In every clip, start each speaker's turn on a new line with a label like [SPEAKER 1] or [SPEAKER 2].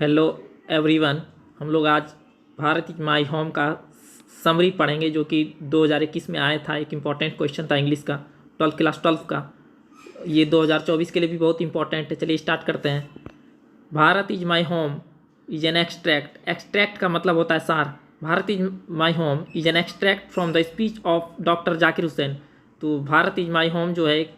[SPEAKER 1] Hello everyone. हम लोग आज भारत इज माई होम का समरी पढ़ेंगे जो कि 2021 में आया था। एक इम्पॉर्टेंट क्वेश्चन था इंग्लिश का, क्लास 12 का। ये 2024 के लिए भी बहुत इंपॉर्टेंट है। चलिए स्टार्ट करते हैं। Bharat is my home is an extract. Extract का मतलब होता है सार। Bharat is my home is an extract from the speech of doctor Zakir Hussain. तो भारत इज माई होम जो है एक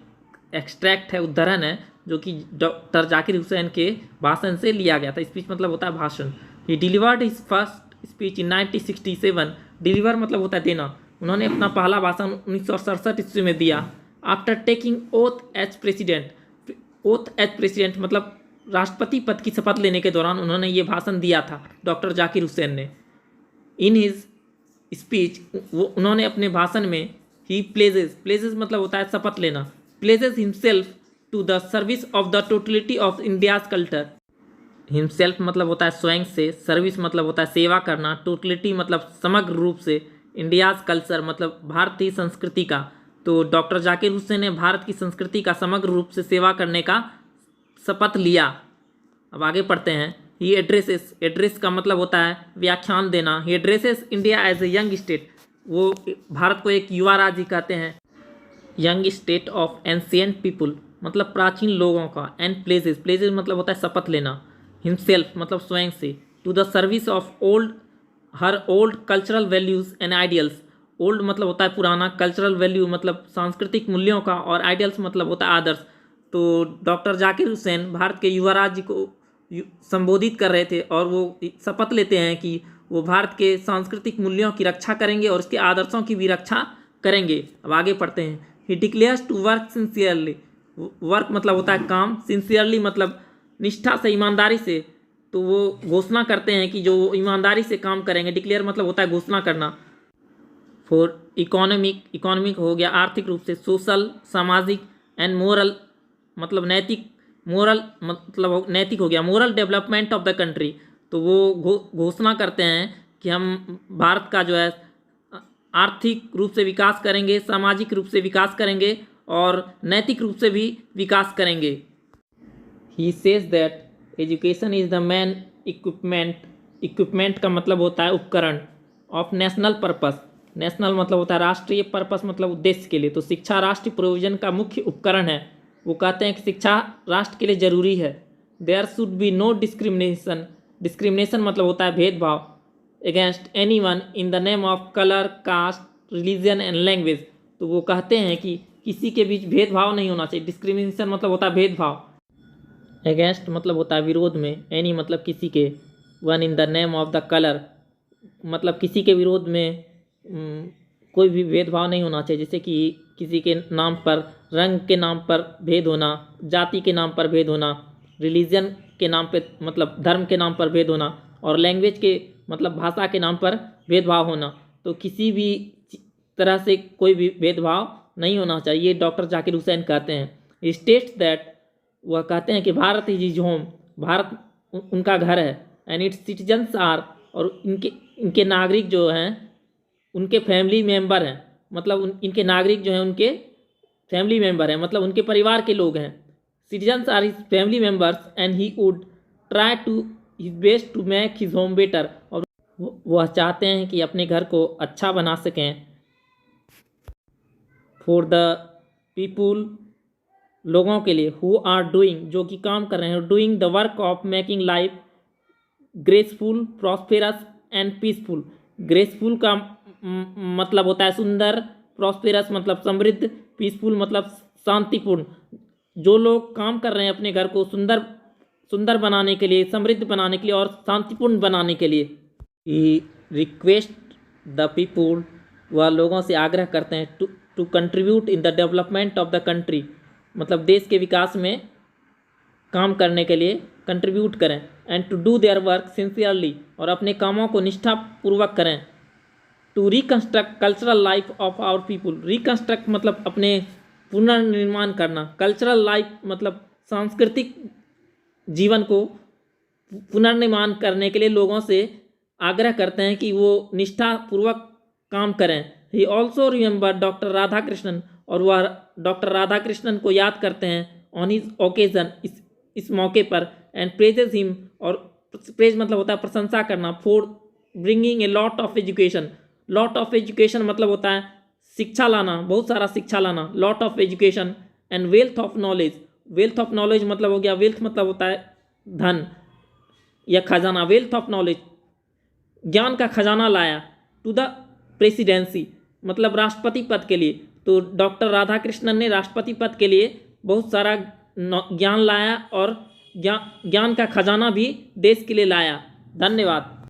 [SPEAKER 1] एक्सट्रैक्ट है, उद्धरण है, जो कि डॉक्टर जाकिर हुसैन के भाषण से लिया गया था। स्पीच मतलब होता है भाषण। He delivered his first speech in 1967। Deliver मतलब होता है देना। उन्होंने अपना पहला भाषण 1967 ईस्वी में दिया। After taking oath as president. Oath as president मतलब राष्ट्रपति पद की शपथ लेने के दौरान उन्होंने ये भाषण दिया था डॉक्टर जाकिर हुसैन ने। इन हिज स्पीच वो उन्होंने अपने भाषण में ही प्लेजेस मतलब होता है शपथ लेना। Pledges himself to the service of the totality of India's culture. Himself मतलब होता है स्वयं से, सर्विस मतलब होता है सेवा करना, टोटलिटी मतलब समग्र रूप से, इंडियाज कल्चर मतलब भारतीय संस्कृति का। तो डॉक्टर जाकिर हुसैन ने भारत की संस्कृति का समग्र रूप से सेवा करने का शपथ लिया। अब आगे पढ़ते हैं। ही एड्रेसेस। एड्रेस का मतलब होता है व्याख्यान देना। He addresses India as a young state. वो भारत को एक युवा राज्य कहते हैं। Young state of ancient people मतलब प्राचीन लोगों का। And pledges. प्लेजेस मतलब होता है शपथ लेना। हिमसेल्फ मतलब स्वयं से। To the service of old cultural values and ideals. Old मतलब होता है पुराना, कल्चरल वैल्यू मतलब सांस्कृतिक मूल्यों का, और आइडियल्स मतलब होता है आदर्श। तो डॉक्टर जाकिर हुसैन भारत के युवा राज्य को संबोधित कर रहे थे और वो शपथ लेते हैं कि वो भारत के सांस्कृतिक मूल्यों की रक्षा करेंगे और उसके आदर्शों की भी रक्षा करेंगे। अब आगे पढ़ते हैं। He declares to work sincerely. Work मतलब होता है काम, सिंसियरली मतलब निष्ठा से, ईमानदारी से। तो वो घोषणा करते हैं कि जो ईमानदारी से काम करेंगे। डिक्लेयर मतलब होता है घोषणा करना। फॉर इकोनॉमिक हो गया आर्थिक रूप से, सोशल सामाजिक, एंड मोरल मतलब नैतिक। मोरल मतलब नैतिक हो गया, moral development of the country. तो वो घोषणा करते हैं कि हम भारत का जो है आर्थिक रूप से विकास करेंगे, सामाजिक रूप से विकास करेंगे और नैतिक रूप से भी विकास करेंगे। He says that education is the main equipment का मतलब होता है उपकरण ऑफ नेशनल पर्पस। नेशनल मतलब होता है राष्ट्रीय, पर्पस मतलब उद्देश्य के लिए। तो शिक्षा राष्ट्रीय प्रयोजन का मुख्य उपकरण है। वो कहते हैं कि शिक्षा राष्ट्र के लिए जरूरी है। There should be no discrimination. Discrimination मतलब होता है भेदभाव। Against anyone in the name of colour, caste, religion and language. तो वो कहते हैं कि किसी के बीच भेदभाव नहीं होना चाहिए। डिस्क्रिमिनेशन मतलब होता है भेदभाव। अगेंस्ट मतलब होता है विरोध में, एनी मतलब किसी के, one in the name of the colour मतलब किसी के विरोध में कोई भी भेदभाव नहीं होना चाहिए। जैसे कि किसी के नाम पर, रंग के नाम पर भेद होना, जाति के नाम पर भेद होना, रिलीजन के नाम पे मतलब धर्म के नाम पर भेद होना, और लैंग्वेज के मतलब भाषा के नाम पर भेदभाव होना। तो किसी भी तरह से कोई भी भेदभाव नहीं होना चाहिए, डॉक्टर जाकिर हुसैन कहते हैं। स्टेट्स दैट, वह कहते हैं कि Bharat is his home, Bharat उनका घर है। एंड इट्स सिटीजन्स आर, और इनके नागरिक जो हैं उनके फैमिली मेंबर हैं। मतलब इनके नागरिक जो हैं उनके फैमिली मेंबर हैं, मतलब उनके परिवार के लोग हैं। Citizens are his family members and he would try to his best to make his home better. और वह चाहते हैं कि अपने घर को अच्छा बना सकें। फॉर द पीपुल लोगों के लिए, हु आर डूइंग जो कि काम कर रहे हैं, doing the work of making life graceful, prosperous and peaceful. Graceful का मतलब होता है सुंदर, प्रॉस्पेरस मतलब समृद्ध, पीसफुल मतलब शांतिपूर्ण। जो लोग काम कर रहे हैं अपने घर को सुंदर बनाने के लिए, समृद्ध बनाने के लिए और शांतिपूर्ण बनाने के लिए। ही रिक्वेस्ट द पीपुल, वह लोगों से आग्रह करते हैं to contribute in the development of the country मतलब देश के विकास में काम करने के लिए कंट्रीब्यूट करें। And to do their work sincerely, और अपने कामों को निष्ठापूर्वक करें। To reconstruct cultural life of our people. Reconstruct मतलब अपने पुनर्निर्माण करना। कल्चरल लाइफ मतलब सांस्कृतिक जीवन को पुनर्निर्माण करने के लिए लोगों से आग्रह करते हैं कि वो निष्ठापूर्वक काम करें। He also remember doctor Radhakrishnan, और वह डॉक्टर राधाकृष्णन को याद करते हैं ऑन हिज ओकेजन, इस मौके पर। एंड प्रेजेस हिम, और प्रेज मतलब होता है प्रशंसा करना। For bringing a lot of education, lot of education मतलब होता है शिक्षा लाना, बहुत सारा शिक्षा लाना, lot of education. And wealth of knowledge, wealth of knowledge मतलब हो गया, वेल्थ मतलब होता है धन या खजाना, वेल्थ ऑफ नॉलेज ज्ञान का खजाना लाया। टू द प्रेसिडेंसी मतलब राष्ट्रपति पद के लिए, तो डॉक्टर राधाकृष्णन ने राष्ट्रपति पद के लिए बहुत सारा ज्ञान लाया और ज्ञान का खजाना भी देश के लिए लाया। धन्यवाद।